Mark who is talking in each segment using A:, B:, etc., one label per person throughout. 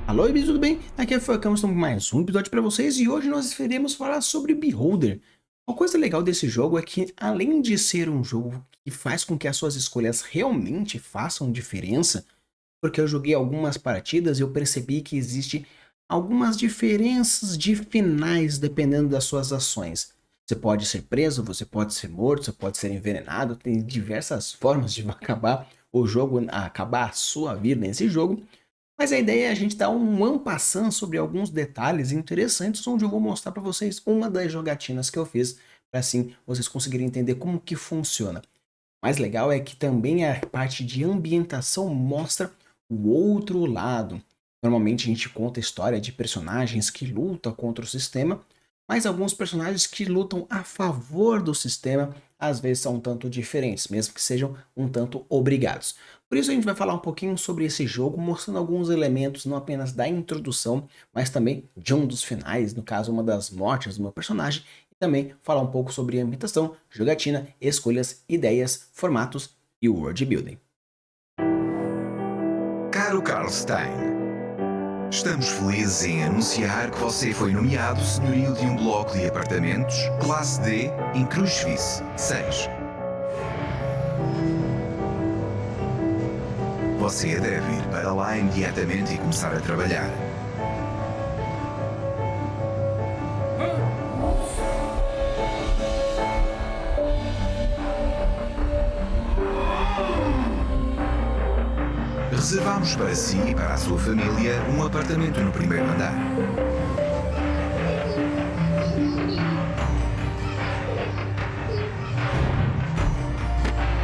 A: Alô, e tudo bem? Aqui é o Facão, estamos com mais um episódio para vocês e hoje nós iremos falar sobre Beholder. Uma coisa legal desse jogo é que, além de ser um jogo que faz com que as suas escolhas realmente façam diferença, porque eu joguei algumas partidas e eu percebi que existe algumas diferenças de finais dependendo das suas ações. Você pode ser preso, você pode ser morto, você pode ser envenenado, tem diversas formas de acabar o jogo, acabar a sua vida nesse jogo. Mas a ideia é a gente dar um ampassando sobre alguns detalhes interessantes, onde eu vou mostrar para vocês uma das jogatinas que eu fiz, para assim vocês conseguirem entender como que funciona. O mais legal é que também a parte de ambientação mostra o outro lado. Normalmente a gente conta a história de personagens que lutam contra o sistema, mas alguns personagens que lutam a favor do sistema às vezes são um tanto diferentes, mesmo que sejam um tanto obrigados. Por isso a gente vai falar um pouquinho sobre esse jogo, mostrando alguns elementos não apenas da introdução, mas também de um dos finais, no caso uma das mortes do meu personagem, e também falar um pouco sobre ambientação, jogatina, escolhas, ideias, formatos e world building.
B: Caro Carl Stein, estamos felizes em anunciar que você foi nomeado senhorio de um bloco de apartamentos classe D em Crucifix 6. Você deve ir para lá imediatamente e começar a trabalhar. Reservamos para si e para a sua família um apartamento no primeiro andar.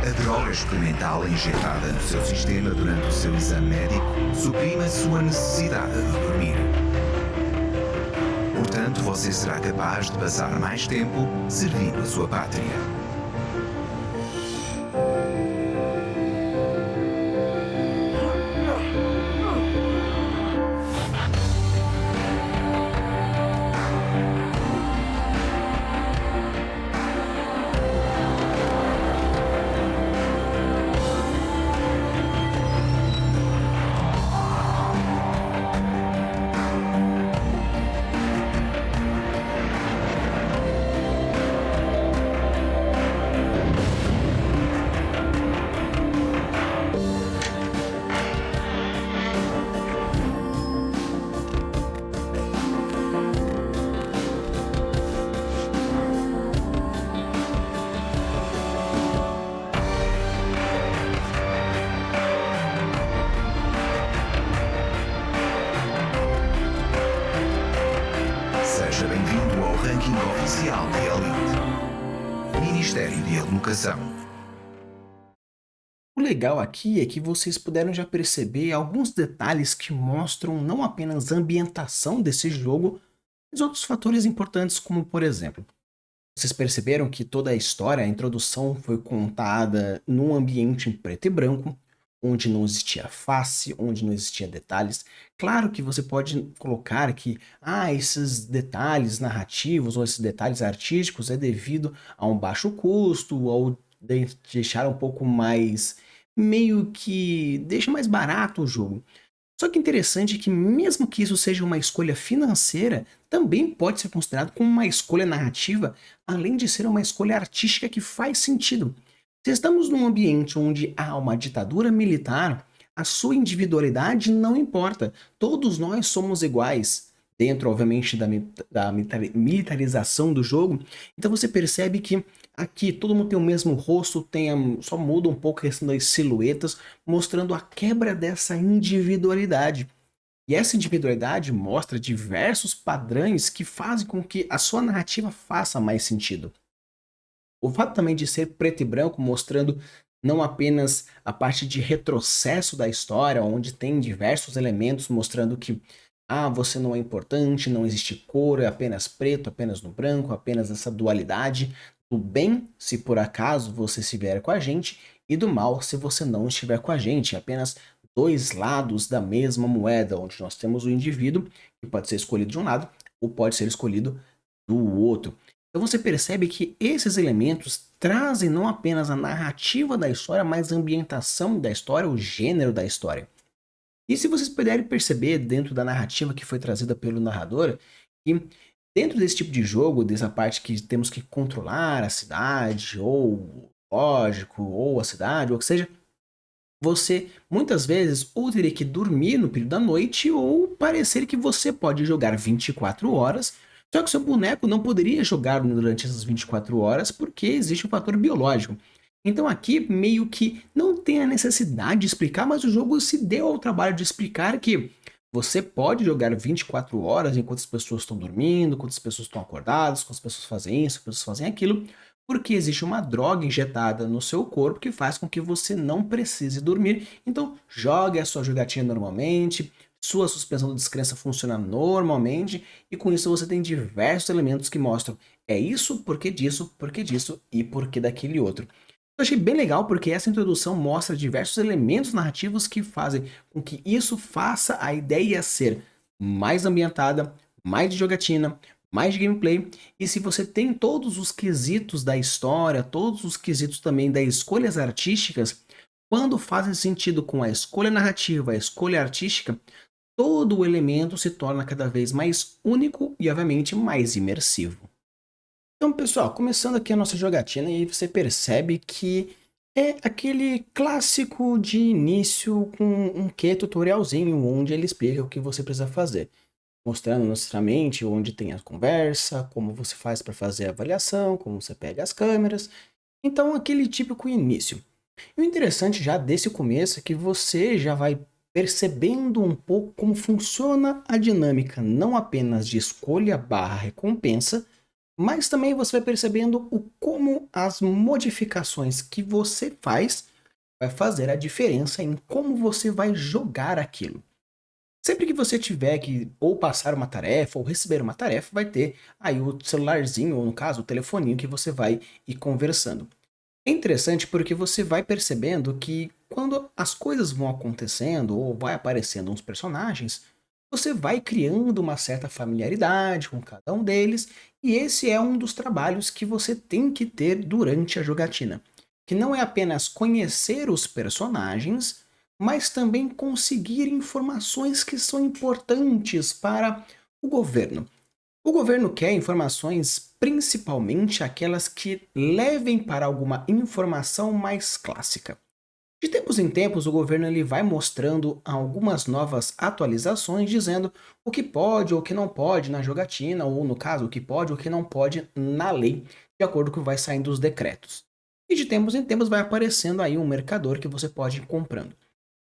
B: A droga experimental injetada no seu sistema durante o seu exame médico suprime a sua necessidade de dormir. Portanto, você será capaz de passar mais tempo servindo a sua pátria. Seja bem-vindo ao ranking oficial de Elite. Ministério de Educação.
A: O legal aqui é que vocês puderam já perceber alguns detalhes que mostram não apenas a ambientação desse jogo, mas outros fatores importantes, como por exemplo, vocês perceberam que toda a história, a introdução foi contada num ambiente em preto e branco, onde não existia face, onde não existia detalhes. Claro que você pode colocar que esses detalhes narrativos ou esses detalhes artísticos é devido a um baixo custo ou deixar um pouco mais meio que deixa mais barato o jogo. Só que interessante é que mesmo que isso seja uma escolha financeira, também pode ser considerado como uma escolha narrativa, além de ser uma escolha artística que faz sentido. Se estamos num ambiente onde há uma ditadura militar, a sua individualidade não importa. Todos nós somos iguais, dentro, obviamente, da militarização do jogo. Então você percebe que aqui todo mundo tem o mesmo rosto, só muda um pouco a questão das silhuetas, mostrando a quebra dessa individualidade. E essa individualidade mostra diversos padrões que fazem com que a sua narrativa faça mais sentido. O fato também de ser preto e branco, mostrando não apenas a parte de retrocesso da história, onde tem diversos elementos mostrando que você não é importante, não existe cor, é apenas preto, apenas no branco, apenas essa dualidade do bem, se por acaso você estiver com a gente, e do mal, se você não estiver com a gente. Apenas dois lados da mesma moeda, onde nós temos o indivíduo, que pode ser escolhido de um lado, ou pode ser escolhido do outro. Então você percebe que esses elementos trazem não apenas a narrativa da história, mas a ambientação da história, o gênero da história. E se vocês puderem perceber dentro da narrativa que foi trazida pelo narrador, que dentro desse tipo de jogo, dessa parte que temos que controlar a cidade, ou o lógico, ou a cidade, ou o que seja, você muitas vezes ou teria que dormir no período da noite, ou parecer que você pode jogar 24 horas, só que seu boneco não poderia jogar durante essas 24 horas porque existe um fator biológico. Então aqui meio que não tem a necessidade de explicar, mas o jogo se deu ao trabalho de explicar que você pode jogar 24 horas enquanto as pessoas estão dormindo, enquanto as pessoas estão acordadas, enquanto as pessoas fazem isso, enquanto as pessoas fazem aquilo, porque existe uma droga injetada no seu corpo que faz com que você não precise dormir. Então, jogue a sua jogatina normalmente, sua suspensão de descrença funciona normalmente, e com isso você tem diversos elementos que mostram é isso, porque disso e porque daquele outro. Eu achei bem legal porque essa introdução mostra diversos elementos narrativos que fazem com que isso faça a ideia ser mais ambientada, mais de jogatina, mais de gameplay. E se você tem todos os quesitos da história, todos os quesitos também das escolhas artísticas, quando fazem sentido com a escolha narrativa, a escolha artística, todo o elemento se torna cada vez mais único e, obviamente, mais imersivo. Então, pessoal, começando aqui a nossa jogatina, e aí você percebe que é aquele clássico de início com um tutorialzinho, onde ele explica o que você precisa fazer, mostrando necessariamente onde tem a conversa, como você faz para fazer a avaliação, como você pega as câmeras. Então, aquele típico início. E o interessante já desse começo é que você já vai percebendo um pouco como funciona a dinâmica, não apenas de escolha barra recompensa, mas também você vai percebendo o como as modificações que você faz vai fazer a diferença em como você vai jogar aquilo. Sempre que você tiver que ou passar uma tarefa ou receber uma tarefa, vai ter aí o celularzinho, ou no caso, o telefoninho que você vai ir conversando. É interessante porque você vai percebendo que quando as coisas vão acontecendo ou vai aparecendo uns personagens, você vai criando uma certa familiaridade com cada um deles, e esse é um dos trabalhos que você tem que ter durante a jogatina, que não é apenas conhecer os personagens, mas também conseguir informações que são importantes para o governo. O governo quer informações, principalmente aquelas que levem para alguma informação mais clássica. De tempos em tempos, o governo ele vai mostrando algumas novas atualizações, dizendo o que pode ou o que não pode na jogatina, ou no caso, o que pode ou o que não pode na lei, de acordo com o que vai saindo dos decretos. E de tempos em tempos vai aparecendo aí um mercador que você pode ir comprando.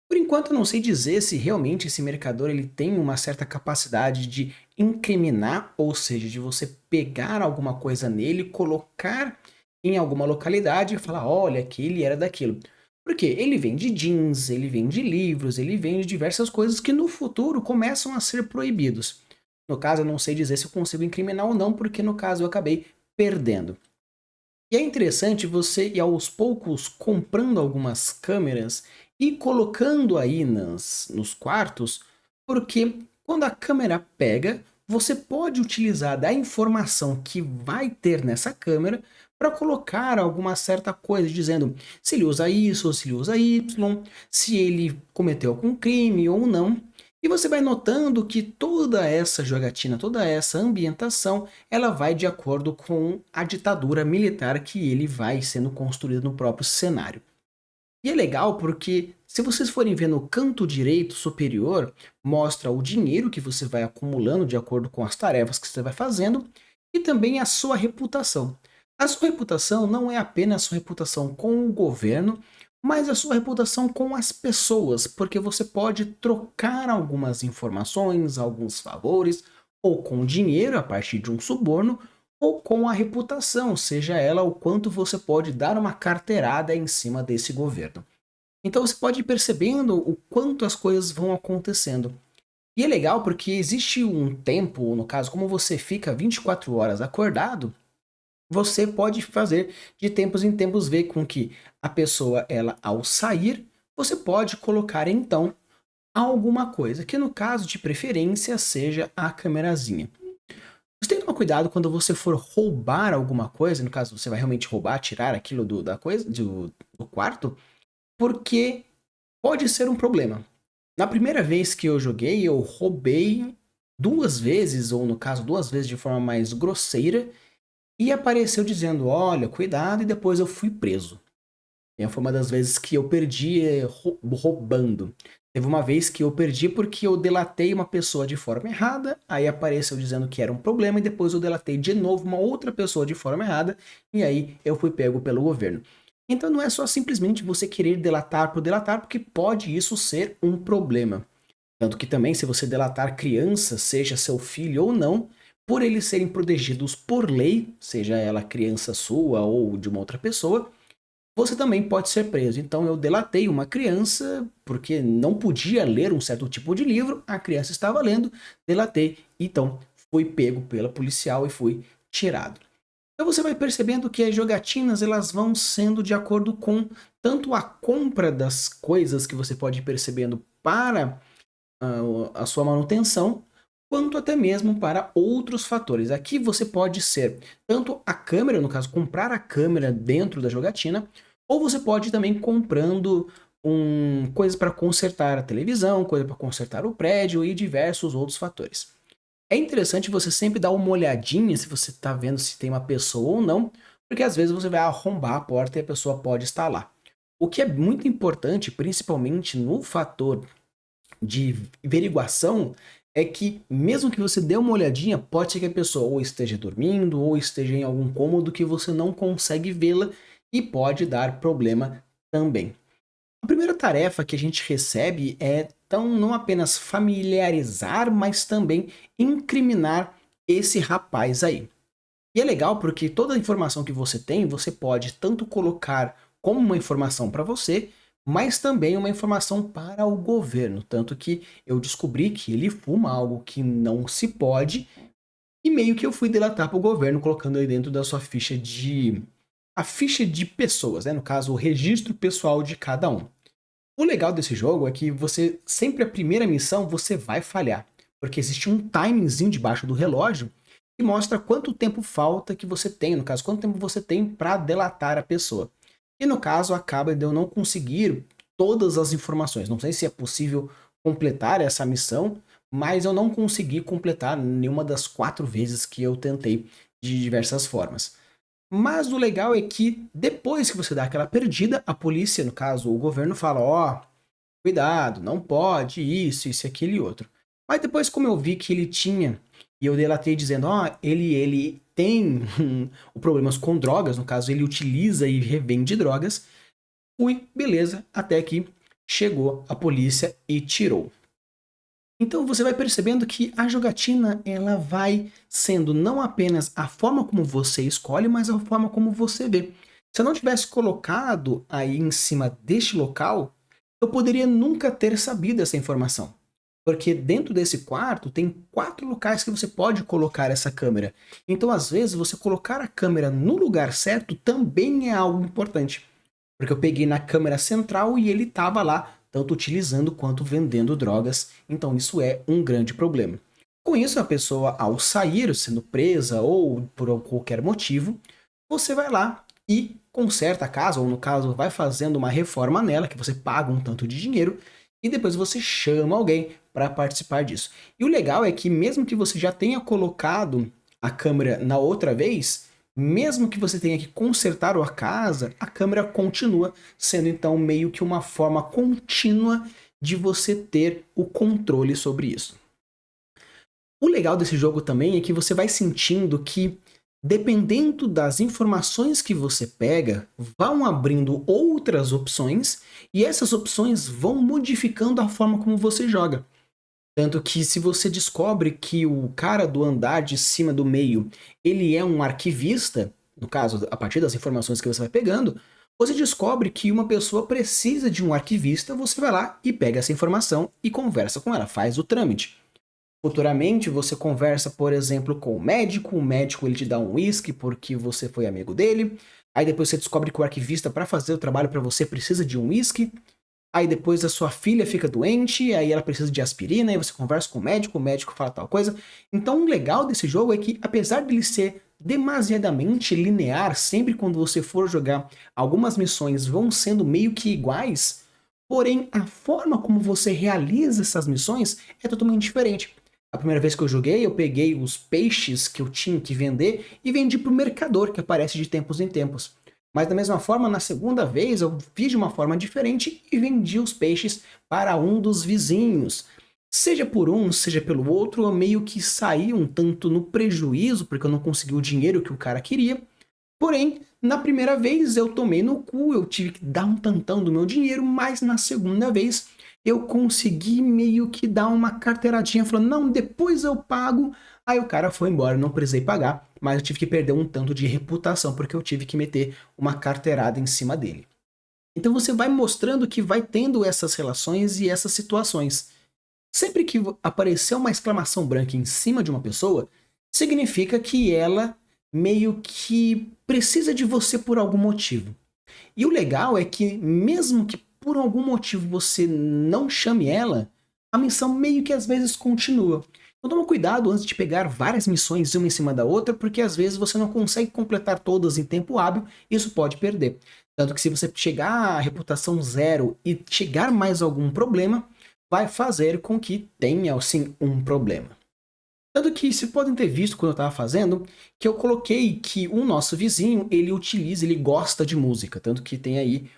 A: Por enquanto eu não sei dizer se realmente esse mercador ele tem uma certa capacidade de incriminar, ou seja, de você pegar alguma coisa nele, colocar em alguma localidade e falar, olha, aquele era daquilo. Porque ele vende jeans, ele vende livros, ele vende diversas coisas que no futuro começam a ser proibidos. No caso, eu não sei dizer se eu consigo incriminar ou não, porque no caso eu acabei perdendo. E é interessante você ir aos poucos comprando algumas câmeras e colocando aí nos quartos, porque quando a câmera pega, você pode utilizar da informação que vai ter nessa câmera para colocar alguma certa coisa, dizendo se ele usa isso ou se ele usa Y, se ele cometeu algum crime ou não. E você vai notando que toda essa jogatina, toda essa ambientação, ela vai de acordo com a ditadura militar que ele vai sendo construído no próprio cenário. E é legal porque, se vocês forem ver no canto direito superior, mostra o dinheiro que você vai acumulando de acordo com as tarefas que você vai fazendo e também a sua reputação. A sua reputação não é apenas a sua reputação com o governo, mas a sua reputação com as pessoas, porque você pode trocar algumas informações, alguns favores, ou com dinheiro a partir de um suborno, ou com a reputação, seja ela o quanto você pode dar uma carteirada em cima desse governo. Então você pode ir percebendo o quanto as coisas vão acontecendo. E é legal porque existe um tempo, no caso, como você fica 24 horas acordado, você pode fazer de tempos em tempos ver com que a pessoa, ela ao sair, você pode colocar então alguma coisa, que no caso de preferência seja a câmerazinha. Você tem que tomar cuidado quando você for roubar alguma coisa, no caso você vai realmente roubar, tirar aquilo da coisa, do quarto, porque pode ser um problema. Na primeira vez que eu joguei, eu roubei 2 vezes, ou no caso 2 vezes de forma mais grosseira, e apareceu dizendo: "Olha, cuidado", e depois eu fui preso. Foi uma das vezes que eu perdi, roubando. Teve uma vez que eu perdi porque eu delatei uma pessoa de forma errada, aí apareceu dizendo que era um problema e depois eu delatei de novo uma outra pessoa de forma errada, e aí eu fui pego pelo governo. Então não é só simplesmente você querer delatar por delatar, porque pode isso ser um problema. Tanto que também, se você delatar crianças, seja seu filho ou não, por eles serem protegidos por lei, seja ela criança sua ou de uma outra pessoa, você também pode ser preso. Então eu delatei uma criança porque não podia ler um certo tipo de livro, a criança estava lendo, delatei, então fui pego pela policial e fui tirado. Então você vai percebendo que as jogatinas elas vão sendo de acordo com tanto a compra das coisas que você pode ir percebendo para a sua manutenção, quanto até mesmo para outros fatores. Aqui você pode ser tanto a câmera, no caso, comprar a câmera dentro da jogatina, ou você pode também comprando coisas para consertar a televisão, coisa para consertar o prédio e diversos outros fatores. É interessante você sempre dar uma olhadinha se você está vendo se tem uma pessoa ou não, porque às vezes você vai arrombar a porta e a pessoa pode estar lá. O que é muito importante, principalmente no fator de averiguação, é que mesmo que você dê uma olhadinha, pode ser que a pessoa ou esteja dormindo ou esteja em algum cômodo que você não consegue vê-la e pode dar problema também. A primeira tarefa que a gente recebe é então não apenas familiarizar, mas também incriminar esse rapaz aí. E é legal porque toda a informação que você tem, você pode tanto colocar como uma informação para você, mas também uma informação para o governo. Tanto que eu descobri que ele fuma algo que não se pode, e meio que eu fui delatar para o governo, colocando aí dentro da sua ficha de. A ficha de pessoas, né? No caso, o registro pessoal de cada um. O legal desse jogo é que você, sempre a primeira missão, você vai falhar. Porque existe um timingzinho debaixo do relógio que mostra quanto tempo falta que você tem, no caso, quanto tempo você tem para delatar a pessoa. E no caso, acaba de eu não conseguir todas as informações. Não sei se é possível completar essa missão, mas eu não consegui completar nenhuma das 4 vezes que eu tentei de diversas formas. Mas o legal é que depois que você dá aquela perdida, a polícia, no caso o governo, fala: ó, cuidado, não pode isso e aquele outro. Mas depois, como eu vi que ele tinha, e eu delatei dizendo: ó, ele tem problemas com drogas, no caso ele utiliza e revende drogas, fui, beleza, até que chegou a polícia e tirou. Então você vai percebendo que a jogatina ela vai sendo não apenas a forma como você escolhe, mas a forma como você vê. Se eu não tivesse colocado aí em cima deste local, eu poderia nunca ter sabido essa informação. Porque dentro desse quarto tem 4 locais que você pode colocar essa câmera. Então, às vezes, você colocar a câmera no lugar certo também é algo importante. Porque eu peguei na câmera central e ele estava lá, tanto utilizando quanto vendendo drogas. Então isso é um grande problema. Com isso, a pessoa, ao sair, sendo presa ou por qualquer motivo, você vai lá e conserta a casa, ou no caso, vai fazendo uma reforma nela, que você paga um tanto de dinheiro, e depois você chama alguém para participar disso. E o legal é que mesmo que você já tenha colocado a câmera na outra vez, mesmo que você tenha que consertar a casa, a câmera continua sendo então meio que uma forma contínua de você ter o controle sobre isso. O legal desse jogo também é que você vai sentindo que, dependendo das informações que você pega, vão abrindo outras opções e essas opções vão modificando a forma como você joga. Tanto que se você descobre que o cara do andar de cima do meio, ele é um arquivista, no caso, a partir das informações que você vai pegando, você descobre que uma pessoa precisa de um arquivista, você vai lá e pega essa informação e conversa com ela, faz o trâmite. Futuramente você conversa, por exemplo, com o médico ele te dá um whisky porque você foi amigo dele, aí depois você descobre que o arquivista para fazer o trabalho para você precisa de um whisky, aí depois a sua filha fica doente, aí ela precisa de aspirina, aí você conversa com o médico fala tal coisa. Então o legal desse jogo é que, apesar de ele ser demasiadamente linear, sempre quando você for jogar, algumas missões vão sendo meio que iguais, Porém, a forma como você realiza essas missões é totalmente diferente. A primeira vez que eu joguei, eu peguei os peixes que eu tinha que vender e vendi para o mercador, que aparece de tempos em tempos. Mas da mesma forma, na segunda vez, eu fiz de uma forma diferente e vendi os peixes para um dos vizinhos. Seja por um, seja pelo outro, eu meio que saí um tanto no prejuízo, porque eu não consegui o dinheiro que o cara queria. Porém, na primeira vez eu tomei no cu, eu tive que dar um tantão do meu dinheiro, mas na segunda vez eu consegui meio que dar uma carteiradinha, falando, não, depois eu pago. Aí o cara foi embora, não precisei pagar, mas eu tive que perder um tanto de reputação, porque eu tive que meter uma carteirada em cima dele. Então você vai mostrando que vai tendo essas relações e essas situações. Sempre que aparecer uma exclamação branca em cima de uma pessoa, significa que ela meio que precisa de você por algum motivo. E o legal é que, mesmo que por algum motivo você não chame ela, a missão meio que às vezes continua. Então toma cuidado antes de pegar várias missões uma em cima da outra, porque às vezes você não consegue completar todas em tempo hábil e isso pode perder. Tanto que se você chegar à reputação 0 e chegar mais algum problema, vai fazer com que tenha, sim, um problema. Tanto que vocês podem ter visto quando eu estava fazendo, que eu coloquei que o nosso vizinho, ele gosta de música. Tanto que tem aí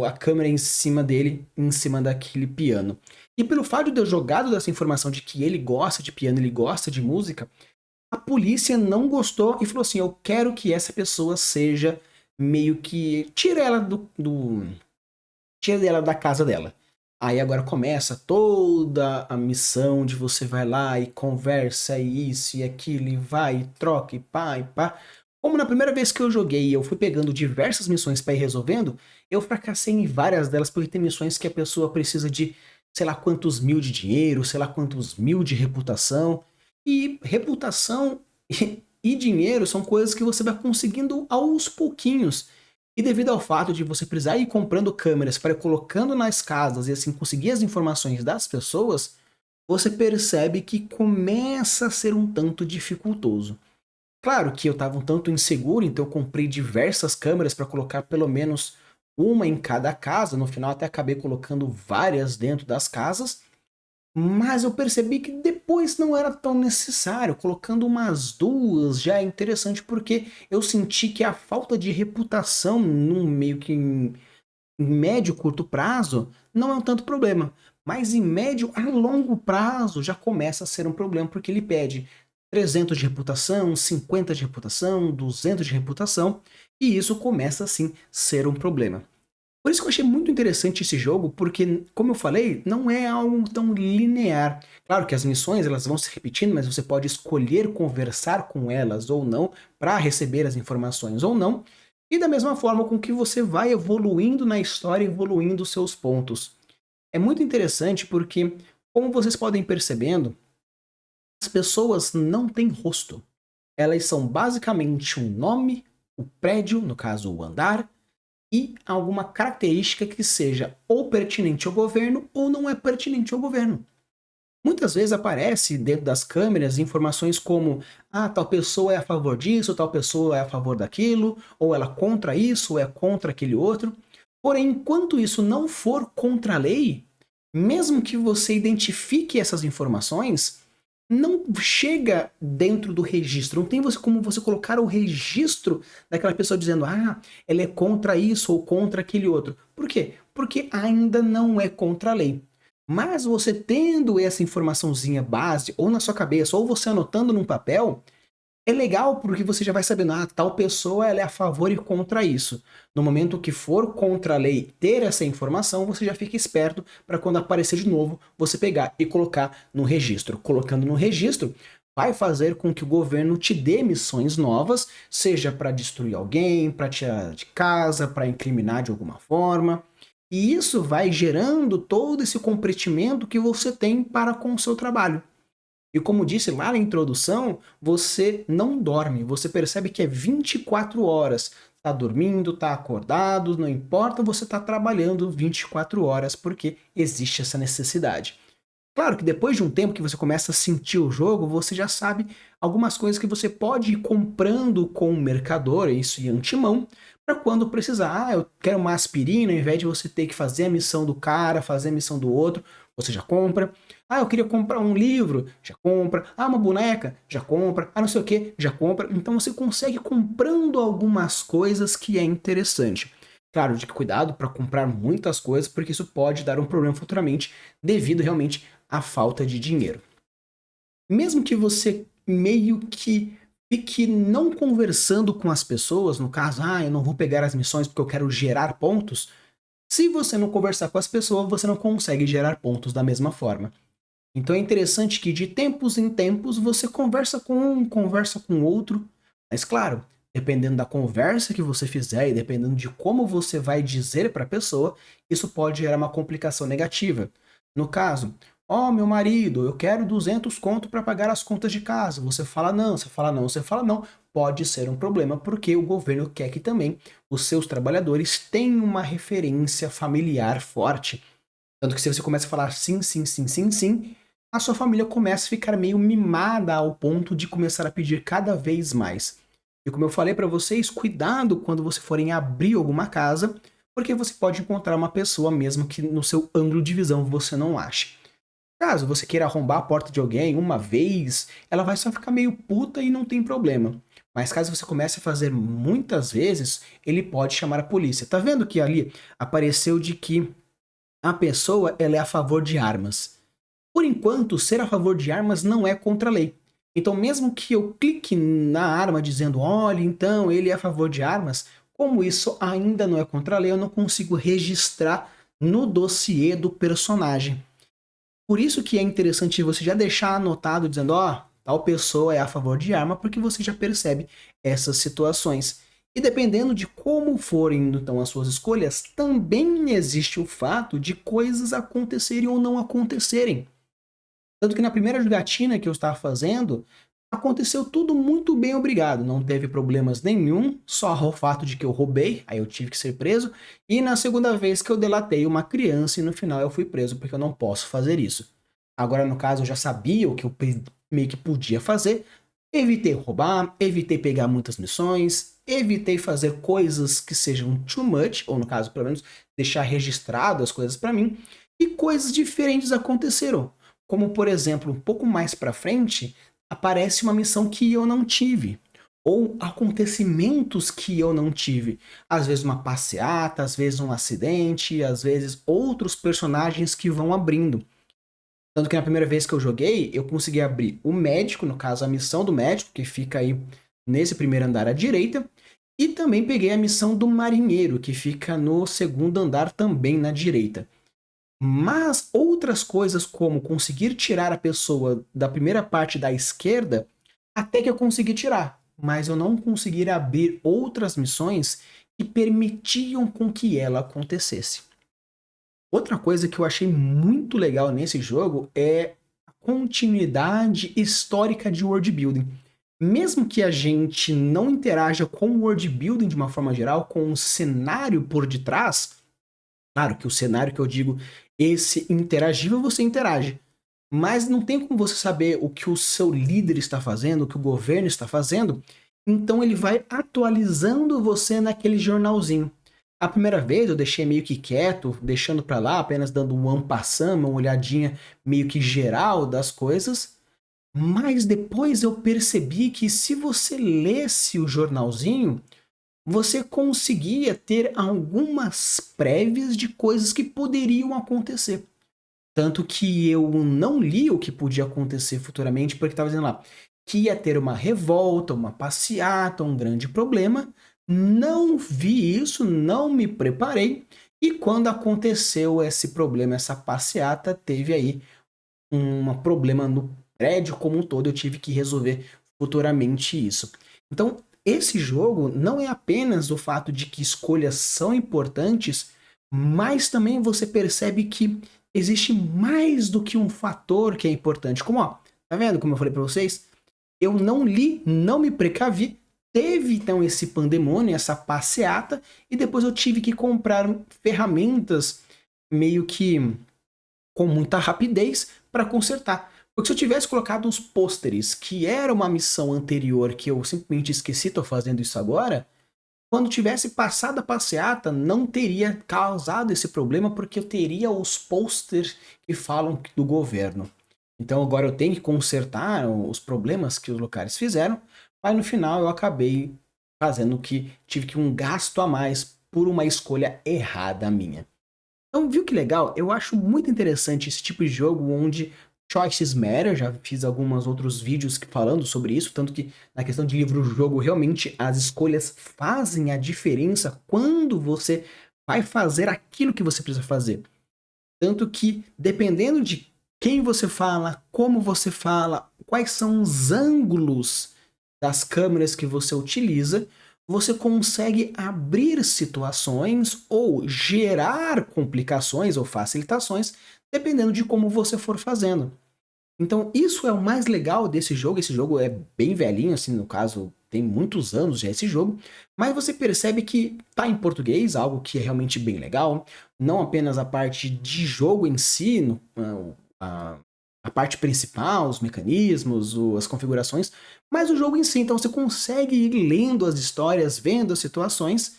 A: a câmera em cima dele, em cima daquele piano. E pelo fato de eu jogar dessa informação de que ele gosta de piano, ele gosta de música, a polícia não gostou e falou assim, eu quero que essa pessoa seja meio que... Tira ela da casa dela. Aí agora começa toda a missão de você vai lá e conversa e isso e aquilo e vai e troca e pá e pá. Como na primeira vez que eu joguei eu fui pegando diversas missões para ir resolvendo, eu fracassei em várias delas porque tem missões que a pessoa precisa de sei lá quantos mil de dinheiro, sei lá quantos mil de reputação. E reputação e dinheiro são coisas que você vai conseguindo aos pouquinhos. E devido ao fato de você precisar ir comprando câmeras para ir colocando nas casas e assim conseguir as informações das pessoas, você percebe que começa a ser um tanto dificultoso. Claro que eu estava um tanto inseguro, então eu comprei diversas câmeras para colocar pelo menos uma em cada casa. No final até acabei colocando várias dentro das casas. Mas eu percebi que depois não era tão necessário, colocando umas duas já é interessante porque eu senti que a falta de reputação num meio que em médio curto prazo não é um tanto problema, mas em médio a longo prazo já começa a ser um problema porque ele pede 300 de reputação, 50 de reputação, 200 de reputação e isso começa assim a ser um problema. Por isso que eu achei muito interessante esse jogo, porque, como eu falei, não é algo tão linear. Claro que as missões elas vão se repetindo, mas você pode escolher conversar com elas ou não, para receber as informações ou não. E da mesma forma com que você vai evoluindo na história, evoluindo os seus pontos. É muito interessante porque, como vocês podem percebendo, as pessoas não têm rosto. Elas são basicamente um nome, o prédio, no caso o andar, e alguma característica que seja ou pertinente ao governo ou não é pertinente ao governo. Muitas vezes aparece dentro das câmeras informações como tal pessoa é a favor disso, tal pessoa é a favor daquilo, ou ela é contra isso, ou é contra aquele outro. Porém, enquanto isso não for contra a lei, mesmo que você identifique essas informações, não chega dentro do registro. Não tem como você colocar o registro daquela pessoa dizendo ela é contra isso ou contra aquele outro. Por quê? Porque ainda não é contra a lei. Mas você tendo essa informaçãozinha base, ou na sua cabeça, ou você anotando num papel, é legal porque você já vai sabendo, tal pessoa ela é a favor e contra isso. No momento que for contra a lei ter essa informação, você já fica esperto para quando aparecer de novo, você pegar e colocar no registro. Colocando no registro, vai fazer com que o governo te dê missões novas, seja para destruir alguém, para tirar de casa, para incriminar de alguma forma. E isso vai gerando todo esse comprometimento que você tem para com o seu trabalho. E como disse lá na introdução, você não dorme, você percebe que é 24 horas. Tá dormindo, tá acordado, não importa, você tá trabalhando 24 horas porque existe essa necessidade. Claro que depois de um tempo que você começa a sentir o jogo, você já sabe algumas coisas que você pode ir comprando com o mercador, isso de antemão, para quando precisar. Ah, eu quero uma aspirina, ao invés de você ter que fazer a missão do cara, fazer a missão do outro, você já compra. Ah, eu queria comprar um livro, já compra. Ah, uma boneca, já compra. Ah, não sei o que, já compra. Então você consegue comprando algumas coisas que é interessante. Claro, de cuidado para comprar muitas coisas, porque isso pode dar um problema futuramente, devido realmente à falta de dinheiro. Mesmo que você meio que fique não conversando com as pessoas, no caso, ah, eu não vou pegar as missões porque eu quero gerar pontos. Se você não conversar com as pessoas, você não consegue gerar pontos da mesma forma. Então é interessante que de tempos em tempos você conversa com um, conversa com outro, mas claro, dependendo da conversa que você fizer e dependendo de como você vai dizer para a pessoa, isso pode gerar uma complicação negativa. No caso, ó, meu marido, eu quero 200 conto para pagar as contas de casa. Você fala não, você fala não, você fala não. Pode ser um problema porque o governo quer que também os seus trabalhadores tenham uma referência familiar forte. Tanto que se você começa a falar sim, sim, sim, sim, sim, a sua família começa a ficar meio mimada ao ponto de começar a pedir cada vez mais. E como eu falei para vocês, cuidado quando você forem abrir alguma casa, porque você pode encontrar uma pessoa mesmo que no seu ângulo de visão você não ache. Caso você queira arrombar a porta de alguém uma vez, ela vai só ficar meio puta e não tem problema. Mas caso você comece a fazer muitas vezes, ele pode chamar a polícia. Tá vendo que ali apareceu de que a pessoa ela é a favor de armas? Por enquanto, ser a favor de armas não é contra a lei. Então, mesmo que eu clique na arma dizendo, olha, então ele é a favor de armas, como isso ainda não é contra a lei, eu não consigo registrar no dossiê do personagem. Por isso que é interessante você já deixar anotado dizendo, ó, tal pessoa é a favor de arma, porque você já percebe essas situações. E dependendo de como forem então as suas escolhas, também existe o fato de coisas acontecerem ou não acontecerem. Tanto que na primeira jogatina que eu estava fazendo, aconteceu tudo muito bem, obrigado. Não teve problemas nenhum, só o fato de que eu roubei, aí eu tive que ser preso. E na segunda vez que eu delatei uma criança e no final eu fui preso, porque eu não posso fazer isso. Agora, no caso, eu já sabia o que eu meio que podia fazer. Evitei roubar, evitei pegar muitas missões, evitei fazer coisas que sejam too much, ou no caso, pelo menos, deixar registrado as coisas para mim. E coisas diferentes aconteceram. Como, por exemplo, um pouco mais para frente, aparece uma missão que eu não tive. Ou acontecimentos que eu não tive. Às vezes uma passeata, às vezes um acidente, às vezes outros personagens que vão abrindo. Tanto que na primeira vez que eu joguei, eu consegui abrir o médico, no caso a missão do médico, que fica aí nesse primeiro andar à direita. E também peguei a missão do marinheiro, que fica no segundo andar também na direita. Mas outras coisas, como conseguir tirar a pessoa da primeira parte da esquerda, até que eu consegui tirar. Mas eu não consegui abrir outras missões que permitiam com que ela acontecesse. Outra coisa que eu achei muito legal nesse jogo é a continuidade histórica de world building. Mesmo que a gente não interaja com o world building de uma forma geral, com o cenário por detrás, claro que o cenário que eu digo, esse interagível, você interage. Mas não tem como você saber o que o seu líder está fazendo, o que o governo está fazendo. Então ele vai atualizando você naquele jornalzinho. A primeira vez eu deixei meio que quieto, deixando pra lá, apenas dando um ampassando, uma olhadinha meio que geral das coisas. Mas depois eu percebi que se você lesse o jornalzinho, você conseguia ter algumas prévias de coisas que poderiam acontecer. Tanto que eu não li o que podia acontecer futuramente, porque estava dizendo lá que ia ter uma revolta, uma passeata, um grande problema. Não vi isso, não me preparei. E quando aconteceu esse problema, essa passeata, teve aí um problema no prédio como um todo. Eu tive que resolver futuramente isso. Então, esse jogo não é apenas o fato de que escolhas são importantes, mas também você percebe que existe mais do que um fator que é importante. Como, ó, tá vendo como eu falei para vocês? Eu não li, não me precavi, teve então esse pandemônio, essa passeata, e depois eu tive que comprar ferramentas meio que com muita rapidez para consertar. Porque se eu tivesse colocado os pôsteres, que era uma missão anterior que eu simplesmente esqueci, tô fazendo isso agora, quando tivesse passado a passeata, não teria causado esse problema, porque eu teria os posters que falam do governo. Então agora eu tenho que consertar os problemas que os locais fizeram, mas no final eu acabei fazendo que tive que um gasto a mais por uma escolha errada minha. Então, viu que legal? Eu acho muito interessante esse tipo de jogo onde choices matter. Já fiz alguns outros vídeos falando sobre isso, tanto que na questão de livro-jogo, realmente as escolhas fazem a diferença quando você vai fazer aquilo que você precisa fazer. Tanto que, dependendo de quem você fala, como você fala, quais são os ângulos das câmeras que você utiliza, você consegue abrir situações ou gerar complicações ou facilitações, dependendo de como você for fazendo. Então, isso é o mais legal desse jogo. Esse jogo é bem velhinho, assim, no caso, tem muitos anos já esse jogo, mas você percebe que tá em português, algo que é realmente bem legal. Não apenas a parte de jogo em si, a, a parte principal, os mecanismos, as configurações, mas o jogo em si. Então, você consegue ir lendo as histórias, vendo as situações,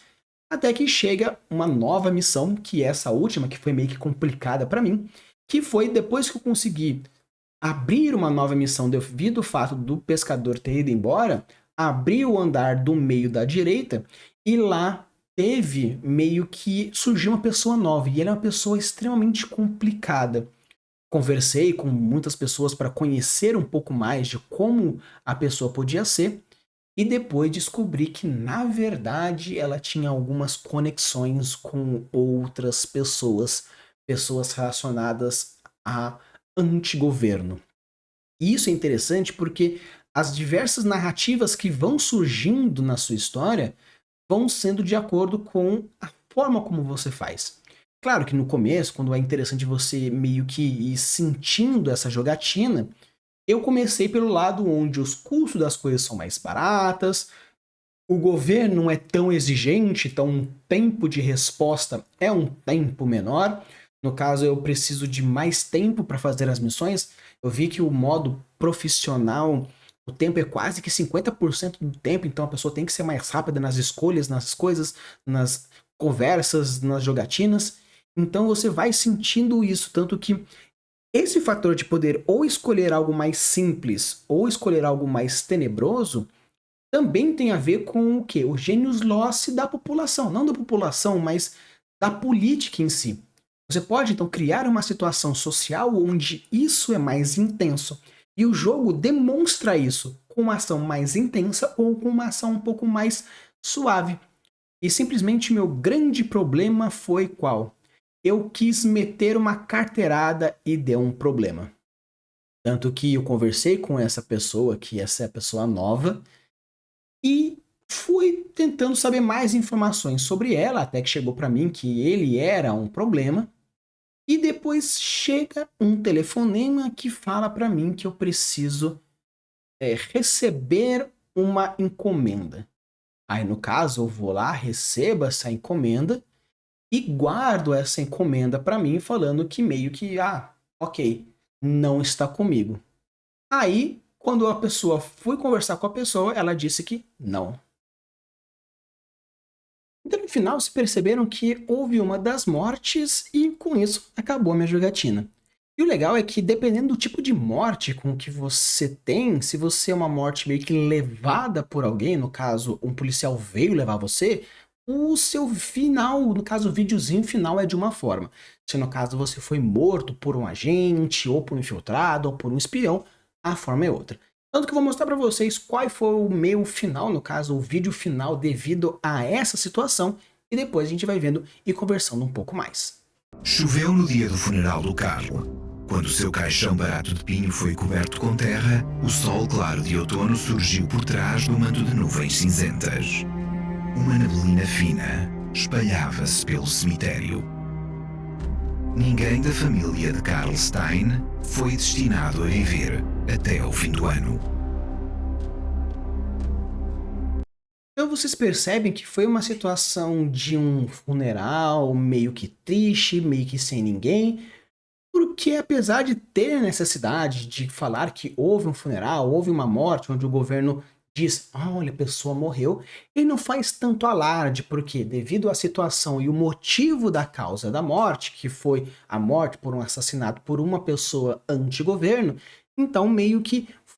A: até que chega uma nova missão, que é essa última, que foi meio que complicada para mim, que foi depois que eu consegui abrir uma nova missão devido ao fato do pescador ter ido embora, abrir o andar do meio da direita e lá teve meio que surgiu uma pessoa nova e ela é uma pessoa extremamente complicada. Conversei com muitas pessoas para conhecer um pouco mais de como a pessoa podia ser e depois descobri que na verdade ela tinha algumas conexões com outras pessoas, pessoas relacionadas a antigoverno. E isso é interessante porque as diversas narrativas que vão surgindo na sua história vão sendo de acordo com a forma como você faz. Claro que no começo, quando é interessante você meio que ir sentindo essa jogatina, eu comecei pelo lado onde os custos das coisas são mais baratas, o governo não é tão exigente, então um tempo de resposta é um tempo menor. No caso, eu preciso de mais tempo para fazer as missões. Eu vi que o modo profissional, o tempo é quase que 50% do tempo, então a pessoa tem que ser mais rápida nas escolhas, nas coisas, nas conversas, nas jogatinas. Então você vai sentindo isso, tanto que esse fator de poder ou escolher algo mais simples ou escolher algo mais tenebroso também tem a ver com o quê? O genius loci da população. Não da população, mas da política em si. Você pode, então, criar uma situação social onde isso é mais intenso. E o jogo demonstra isso com uma ação mais intensa ou com uma ação um pouco mais suave. E simplesmente meu grande problema foi qual? Eu quis meter uma carteirada e deu um problema. Tanto que eu conversei com essa pessoa, que essa é a pessoa nova, e fui tentando saber mais informações sobre ela, até que chegou para mim que ele era um problema. E depois chega um telefonema que fala para mim que eu preciso receber uma encomenda. Aí, no caso, eu vou lá, recebo essa encomenda e guardo essa encomenda para mim, falando que meio que, ok, não está comigo. Aí, quando a pessoa fui conversar com a pessoa, ela disse que não. Então, no final, se perceberam que houve uma das mortes e, com isso, acabou a minha jogatina. E o legal é que, dependendo do tipo de morte com que você tem, se você é uma morte meio que levada por alguém, no caso, um policial veio levar você, o seu final, no caso, o videozinho final é de uma forma. Se no caso você foi morto por um agente, ou por um infiltrado, ou por um espião, a forma é outra. Tanto que eu vou mostrar pra vocês qual foi o meu final, no caso, o vídeo final devido a essa situação, e depois a gente vai vendo e conversando um pouco mais.
B: Choveu no dia do funeral do Carlo. Quando o seu caixão barato de pinho foi coberto com terra, o sol claro de outono surgiu por trás do manto de nuvens cinzentas. Uma neblina fina espalhava-se pelo cemitério. Ninguém da família de Karl Stein foi destinado a viver até ao fim do ano.
A: Então vocês percebem que foi uma situação de um funeral meio que triste, meio que sem ninguém, porque apesar de ter necessidade de falar que houve um funeral, houve uma morte onde o governo diz, olha, a pessoa morreu, ele não faz tanto alarde, porque devido à situação e o motivo da causa da morte, que foi a morte por um assassinato por uma pessoa anti-governo, então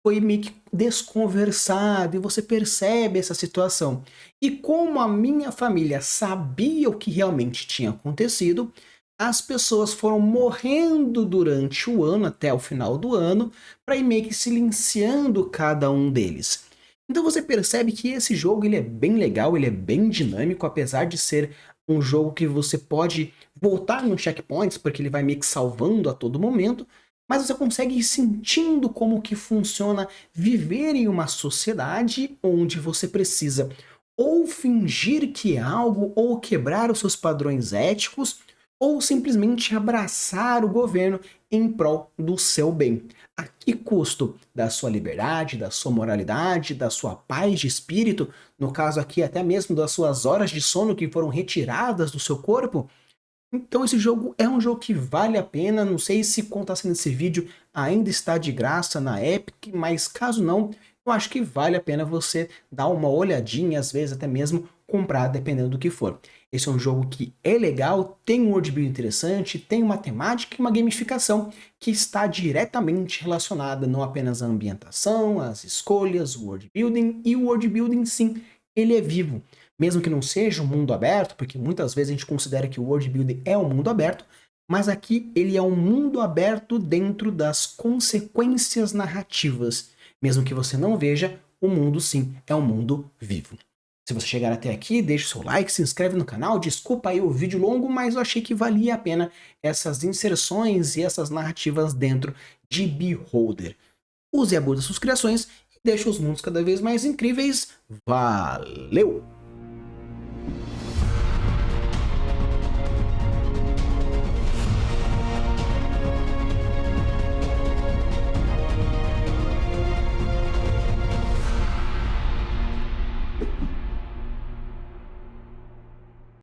A: foi meio que desconversado e você percebe essa situação. E como a minha família sabia o que realmente tinha acontecido, as pessoas foram morrendo durante o ano, até o final do ano, para ir meio que silenciando cada um deles. Então você percebe que esse jogo ele é bem legal, ele é bem dinâmico, apesar de ser um jogo que você pode voltar no checkpoints, porque ele vai meio que salvando a todo momento, mas você consegue ir sentindo como que funciona viver em uma sociedade onde você precisa ou fingir que é algo, ou quebrar os seus padrões éticos, ou simplesmente abraçar o governo em prol do seu bem. A que custo? Da sua liberdade, da sua moralidade, da sua paz de espírito, no caso aqui até mesmo das suas horas de sono que foram retiradas do seu corpo? Então esse jogo é um jogo que vale a pena, não sei se quando está sendo esse vídeo ainda está de graça na Epic, mas caso não, eu acho que vale a pena você dar uma olhadinha, às vezes até mesmo comprar, dependendo do que for. Esse é um jogo que é legal, tem um world building interessante, tem uma temática e uma gamificação que está diretamente relacionada não apenas à ambientação, às escolhas, o world building, e o world building sim, ele é vivo. Mesmo que não seja um mundo aberto, porque muitas vezes a gente considera que o world building é um mundo aberto, mas aqui ele é um mundo aberto dentro das consequências narrativas. Mesmo que você não veja, o mundo sim é um mundo vivo. Se você chegar até aqui, deixe seu like, se inscreve no canal, desculpa aí o vídeo longo, mas eu achei que valia a pena essas inserções e essas narrativas dentro de Beholder. Use e abuse das suas criações e deixe os mundos cada vez mais incríveis. Valeu!